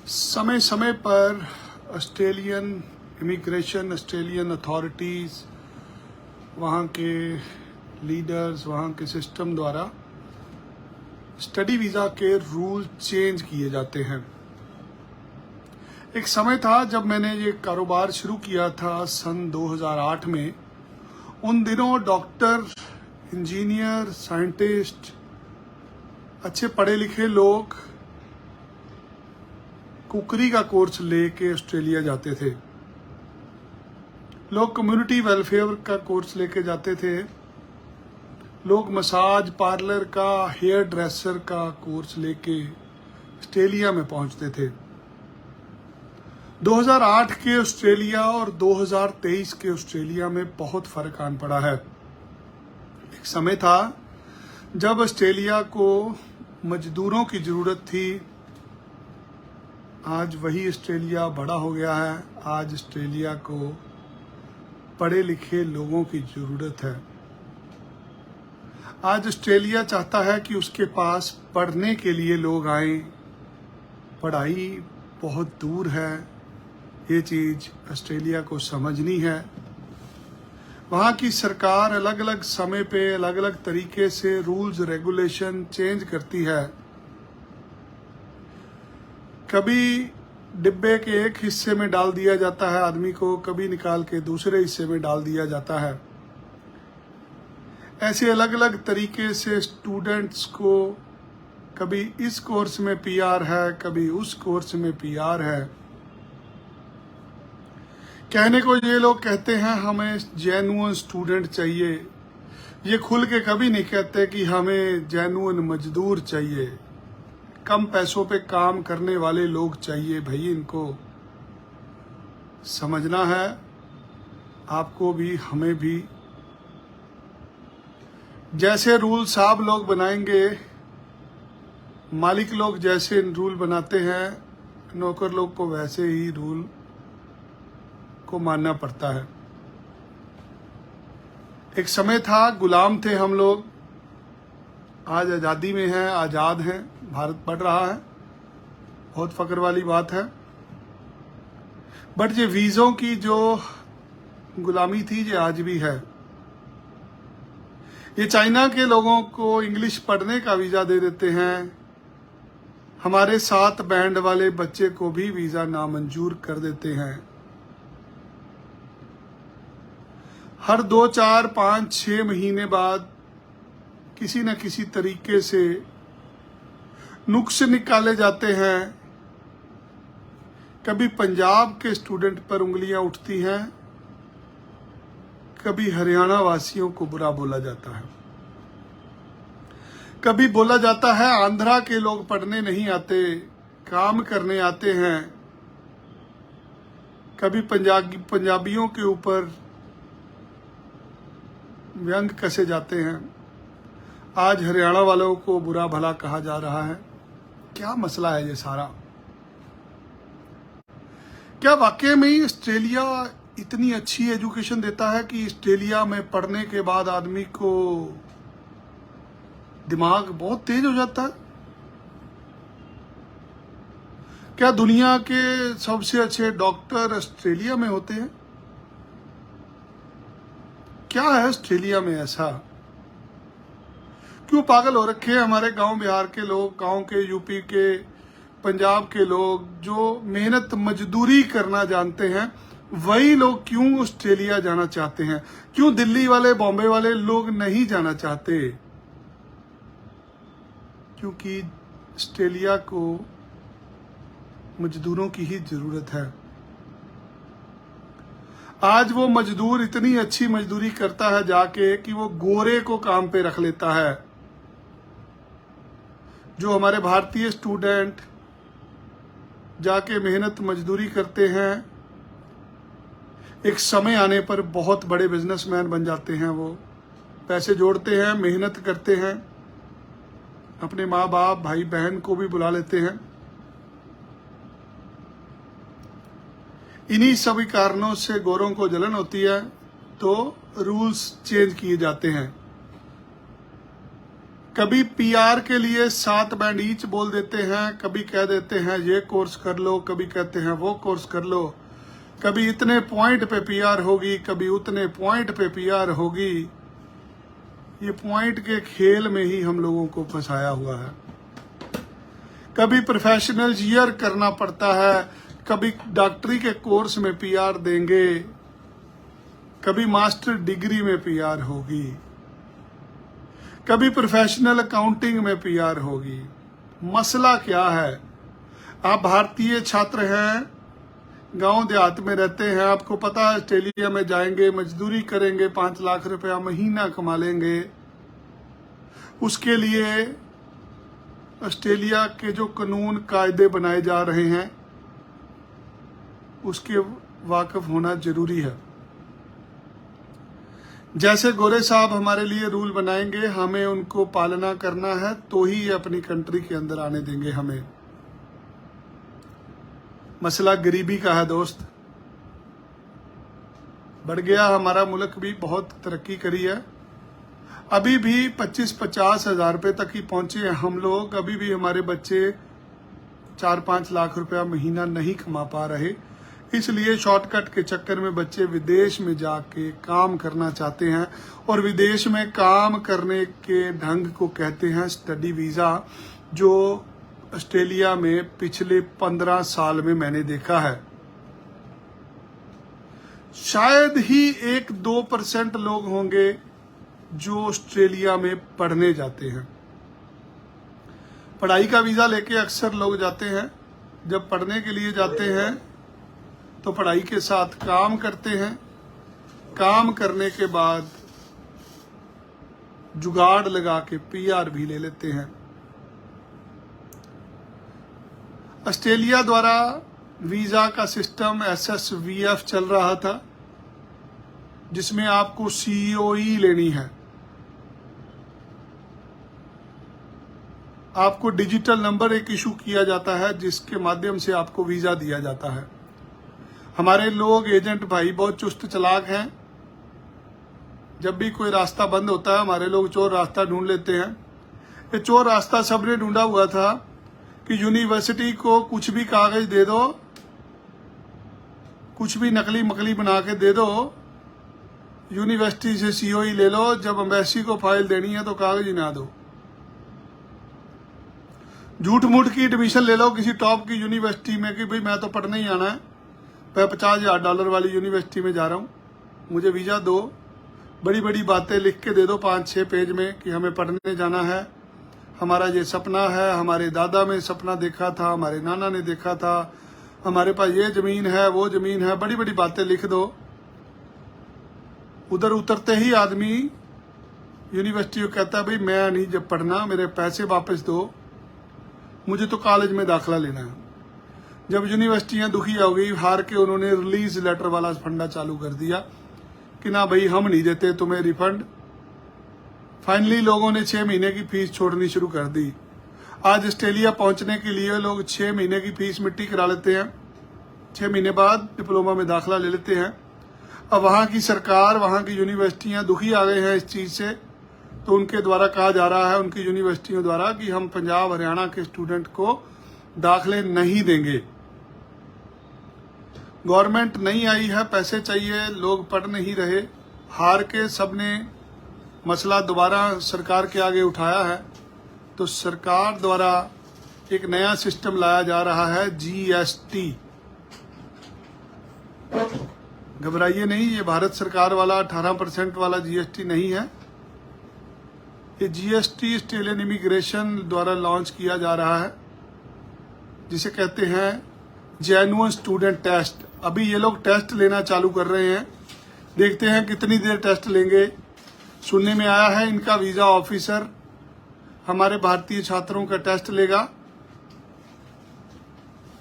समय समय पर ऑस्ट्रेलियन इमिग्रेशन, ऑस्ट्रेलियन अथॉरिटीज़, वहाँ के लीडर्स, वहाँ के सिस्टम द्वारा स्टडी वीज़ा के रूल चेंज किए जाते हैं। एक समय था जब मैंने ये कारोबार शुरू किया था सन 2008 में। उन दिनों डॉक्टर, इंजीनियर, साइंटिस्ट, अच्छे पढ़े लिखे लोग कुकरी का कोर्स लेके ऑस्ट्रेलिया जाते थे। लोग कम्युनिटी वेलफेयर का कोर्स लेके जाते थे। लोग मसाज पार्लर का, हेयर ड्रेसर का कोर्स लेके ऑस्ट्रेलिया में पहुंचते थे। 2008 के ऑस्ट्रेलिया और 2023 के ऑस्ट्रेलिया में बहुत फर्क आन पड़ा है। एक समय था जब ऑस्ट्रेलिया को मजदूरों की जरूरत थी। आज वही ऑस्ट्रेलिया बड़ा हो गया है। आज ऑस्ट्रेलिया को पढ़े लिखे लोगों की जरूरत है। आज ऑस्ट्रेलिया चाहता है कि उसके पास पढ़ने के लिए लोग आए। पढ़ाई बहुत दूर है, ये चीज ऑस्ट्रेलिया को समझनी है। वहाँ की सरकार अलग अलग समय पे अलग अलग तरीके से रूल्स रेगुलेशन चेंज करती है। कभी डिब्बे के एक हिस्से में डाल दिया जाता है आदमी को, कभी निकाल के दूसरे हिस्से में डाल दिया जाता है। ऐसे अलग अलग तरीके से स्टूडेंट्स को कभी इस कोर्स में पीआर है, कभी उस कोर्स में पीआर है। कहने को ये लोग कहते हैं हमें जेन्युइन स्टूडेंट चाहिए। ये खुल के कभी नहीं कहते कि हमें जेन्युइन मजदूर चाहिए, कम पैसों पे काम करने वाले लोग चाहिए। भाई इनको समझना है, आपको भी हमें भी। जैसे रूल साहब लोग बनाएंगे, मालिक लोग जैसे रूल बनाते हैं, नौकर लोग को वैसे ही रूल को मानना पड़ता है। एक समय था गुलाम थे हम लोग, आज आज़ादी में हैं, आज़ाद हैं, भारत बढ़ रहा है, बहुत फक्र वाली बात है। बट ये वीज़ों की जो गुलामी थी ये आज भी है। ये चाइना के लोगों को इंग्लिश पढ़ने का वीज़ा दे देते हैं, हमारे 7 बैंड वाले बच्चे को भी वीज़ा नामंजूर कर देते हैं। हर 2, 4, 5, 6 महीने बाद किसी न किसी तरीके से नुक्स निकाले जाते हैं। कभी पंजाब के स्टूडेंट पर उंगलियां उठती हैं, कभी हरियाणा वासियों को बुरा बोला जाता है। कभी बोला जाता है आंध्रा के लोग पढ़ने नहीं आते, काम करने आते हैं। कभी पंजाबियों के ऊपर व्यंग कसे जाते हैं। आज हरियाणा वालों को बुरा भला कहा जा रहा है। क्या मसला है ये सारा? क्या वाकई में ही ऑस्ट्रेलिया इतनी अच्छी एजुकेशन देता है कि ऑस्ट्रेलिया में पढ़ने के बाद आदमी को दिमाग बहुत तेज हो जाता है? क्या दुनिया के सबसे अच्छे डॉक्टर ऑस्ट्रेलिया में होते हैं? क्या है ऑस्ट्रेलिया में ऐसा? क्यों पागल हो रखे हैं हमारे गांव बिहार के लोग, गांव के, यूपी के, पंजाब के लोग जो मेहनत मजदूरी करना जानते हैं, वही लोग क्यों ऑस्ट्रेलिया जाना चाहते हैं? क्यों दिल्ली वाले, बॉम्बे वाले लोग नहीं जाना चाहते? क्योंकि ऑस्ट्रेलिया को मजदूरों की ही जरूरत है। आज वो मजदूर इतनी अच्छी मजदूरी करता है जाके कि वो गोरे को काम पे रख लेता है। जो हमारे भारतीय स्टूडेंट जाके मेहनत मजदूरी करते हैं, एक समय आने पर बहुत बड़े बिजनेसमैन बन जाते हैं। वो पैसे जोड़ते हैं, मेहनत करते हैं, अपने माँ बाप, भाई बहन को भी बुला लेते हैं। इन्हीं सभी कारणों से गोरों को जलन होती है, तो रूल्स चेंज किए जाते हैं। कभी पीआर के लिए 7 बैंड ईच बोल देते हैं, कभी कह देते हैं ये कोर्स कर लो, कभी कहते हैं वो कोर्स कर लो, कभी इतने पॉइंट पे पीआर होगी, कभी उतने पॉइंट पे पीआर होगी। ये पॉइंट के खेल में ही हम लोगों को फंसाया हुआ है। कभी प्रोफेशनल ईयर करना पड़ता है, कभी डॉक्टरी के कोर्स में पीआर देंगे, कभी मास्टर डिग्री में पीआर होगी, कभी प्रोफेशनल अकाउंटिंग में पीआर होगी। मसला क्या है? आप भारतीय छात्र हैं, गांव देहात में रहते हैं, आपको पता है ऑस्ट्रेलिया में जाएंगे, मजदूरी करेंगे, 5 लाख रुपया महीना कमा लेंगे। उसके लिए ऑस्ट्रेलिया के जो कानून कायदे बनाए जा रहे हैं उसके वाकिफ होना जरूरी है। जैसे गोरे साहब हमारे लिए रूल बनाएंगे, हमें उनको पालना करना है, तो ही ये अपनी कंट्री के अंदर आने देंगे हमें। मसला गरीबी का है दोस्त, बढ़ गया। हमारा मुल्क भी बहुत तरक्की करी है, अभी भी 25-50 हजार रुपए तक ही पहुंचे हैं हम लोग। अभी भी हमारे बच्चे 4-5 लाख रुपया महीना नहीं कमा पा रहे, इसलिए शॉर्टकट के चक्कर में बच्चे विदेश में जाके काम करना चाहते हैं। और विदेश में काम करने के ढंग को कहते हैं स्टडी वीजा, जो ऑस्ट्रेलिया में पिछले 15 साल में मैंने देखा है। शायद ही 1-2% लोग होंगे जो ऑस्ट्रेलिया में पढ़ने जाते हैं। पढ़ाई का वीजा लेके अक्सर लोग जाते हैं। जब पढ़ने के लिए जाते हैं तो पढ़ाई के साथ काम करते हैं, काम करने के बाद जुगाड़ लगा के पीआर भी ले लेते हैं। ऑस्ट्रेलिया द्वारा वीजा का सिस्टम SSVF चल रहा था, जिसमें आपको COE लेनी है। आपको डिजिटल नंबर एक इशू किया जाता है, जिसके माध्यम से आपको वीजा दिया जाता है। हमारे लोग एजेंट भाई बहुत चुस्त चालाक हैं। जब भी कोई रास्ता बंद होता है, हमारे लोग चोर रास्ता ढूंढ लेते हैं। ये चोर रास्ता सबने ढूंढा हुआ था कि यूनिवर्सिटी को कुछ भी कागज दे दो, कुछ भी नकली मकली बना के दे दो, यूनिवर्सिटी से COE ले लो, जब एम्बेसी को फाइल देनी है तो कागज ही ना दो। झूठ मूठ की एडमिशन ले लो किसी टॉप की यूनिवर्सिटी में कि भाई मैं तो पढ़ने ही आना है, मैं $50,000 वाली यूनिवर्सिटी में जा रहा हूँ, मुझे वीजा दो। बड़ी बड़ी बातें लिख के दे दो 5-6 पेज में कि हमें पढ़ने जाना है, हमारा ये सपना है, हमारे दादा ने सपना देखा था, हमारे नाना ने देखा था, हमारे पास ये जमीन है, वो जमीन है, बड़ी बड़ी बातें लिख दो। उधर उतरते ही आदमी यूनिवर्सिटी को कहता है भाई मैं नहीं जब पढ़ना, मेरे पैसे वापस दो, मुझे तो कॉलेज में दाखिला लेना है। जब यूनिवर्सिटियां दुखी हो गई, हार के उन्होंने रिलीज लेटर वाला फंडा चालू कर दिया कि ना भाई हम नहीं देते तुम्हें रिफंड। फाइनली लोगों ने 6 महीने की फीस छोड़नी शुरू कर दी। आज ऑस्ट्रेलिया पहुंचने के लिए लोग 6 महीने की फीस मिट्टी करा लेते हैं, 6 महीने बाद डिप्लोमा में दाखिला ले लेते हैं। अब वहाँ की सरकार, वहाँ की यूनिवर्सिटियां दुखी आ गए हैं इस चीज़ से, तो उनके द्वारा कहा जा रहा है, उनकी यूनिवर्सिटियों द्वारा, कि हम पंजाब हरियाणा के स्टूडेंट को दाखिले नहीं देंगे। गवर्नमेंट नहीं आई है, पैसे चाहिए, लोग पढ़ नहीं रहे, हार के सबने मसला दोबारा सरकार के आगे उठाया है। तो सरकार द्वारा एक नया सिस्टम लाया जा रहा है, GST। घबराइए नहीं, ये भारत सरकार वाला 18% वाला GST नहीं है। ये GST ऑस्ट्रेलियन इमिग्रेशन द्वारा लॉन्च किया जा रहा है, जिसे कहते हैं जेन्युइन स्टूडेंट टेस्ट। अभी ये लोग टेस्ट लेना चालू कर रहे हैं, देखते हैं कितनी देर टेस्ट लेंगे। सुनने में आया है इनका वीजा ऑफिसर हमारे भारतीय छात्रों का टेस्ट लेगा।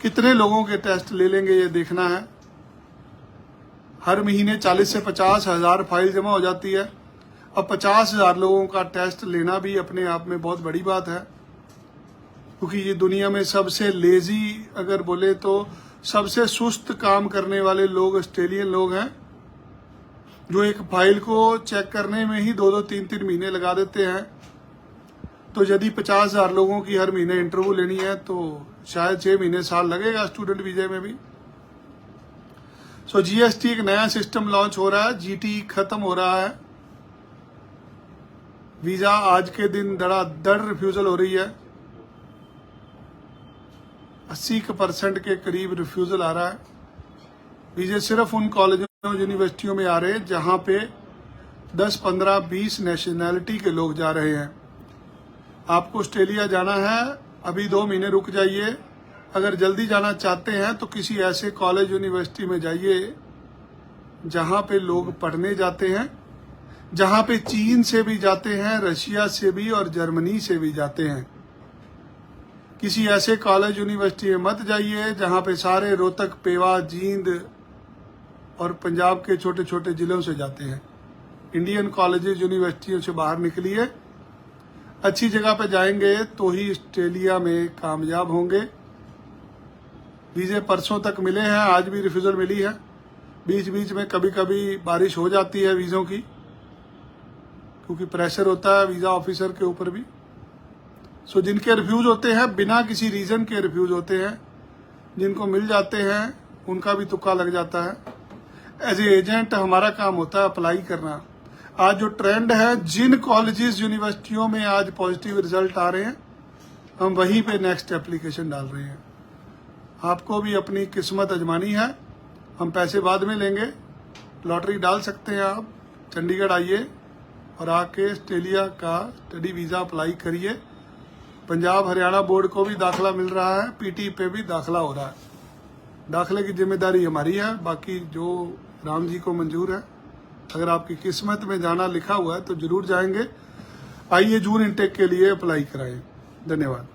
कितने लोगों के टेस्ट ले लेंगे ये देखना है। हर महीने 40 से 50 हजार फाइल जमा हो जाती है। अब 50,000 लोगों का टेस्ट लेना भी अपने आप में बहुत बड़ी बात है, क्योंकि ये दुनिया में सबसे लेजी, अगर बोले तो सबसे सुस्त काम करने वाले लोग ऑस्ट्रेलियन लोग हैं, जो एक फाइल को चेक करने में ही 2-2, 3-3 महीने लगा देते हैं। तो यदि 50,000 लोगों की हर महीने इंटरव्यू लेनी है तो शायद 6 महीने साल लगेगा स्टूडेंट वीजे में भी। सो जीएसटी एक नया सिस्टम लॉन्च हो रहा है, जीटी खत्म हो रहा है, वीजा आज के दिन धड़ाधड़ रिफ्यूजल हो रही है, 80% के करीब रिफ्यूजल आ रहा है। वीजे सिर्फ उन कॉलेजों यूनिवर्सिटियों में आ रहे हैं जहां पे 10, 15, 20 नेशनैलिटी के लोग जा रहे हैं। आपको ऑस्ट्रेलिया जाना है, अभी 2 महीने रुक जाइए। अगर जल्दी जाना चाहते हैं तो किसी ऐसे कॉलेज यूनिवर्सिटी में जाइए जहां पे लोग पढ़ने जाते हैं, जहां पे चीन से भी जाते हैं, रशिया से भी और जर्मनी से भी जाते हैं। किसी ऐसे कॉलेज यूनिवर्सिटी में मत जाइए जहां पे सारे रोहतक, पेवा, जींद और पंजाब के छोटे छोटे जिलों से जाते हैं। इंडियन कॉलेजेस यूनिवर्सिटियों से बाहर निकलिए, अच्छी जगह पे जाएंगे तो ही ऑस्ट्रेलिया में कामयाब होंगे। वीजे परसों तक मिले हैं, आज भी रिफ्यूजल मिली है। बीच बीच में कभी कभी बारिश हो जाती है वीज़ों की, क्योंकि प्रेशर होता है वीज़ा ऑफिसर के ऊपर भी। सो जिनके रिफ्यूज होते हैं बिना किसी रीज़न के रिफ्यूज होते हैं, जिनको मिल जाते हैं उनका भी तुक्का लग जाता है। एज ए एजेंट हमारा काम होता है अप्लाई करना। आज जो ट्रेंड है, जिन कॉलेजेस यूनिवर्सिटियों में आज पॉजिटिव रिजल्ट आ रहे हैं, हम वहीं पे नेक्स्ट एप्लीकेशन डाल रहे हैं। आपको भी अपनी किस्मत आजमानी है, हम पैसे बाद में लेंगे, लॉटरी डाल सकते हैं आप। चंडीगढ़ आइए और आके ऑस्ट्रेलिया का स्टडी वीज़ा अप्लाई करिए। पंजाब हरियाणा बोर्ड को भी दाखला मिल रहा है, पीटी पे भी दाखला हो रहा है। दाखले की जिम्मेदारी हमारी है, बाकी जो राम जी को मंजूर है। अगर आपकी किस्मत में जाना लिखा हुआ है तो जरूर जाएंगे। आइए जून इनटेक के लिए अप्लाई कराएं। धन्यवाद।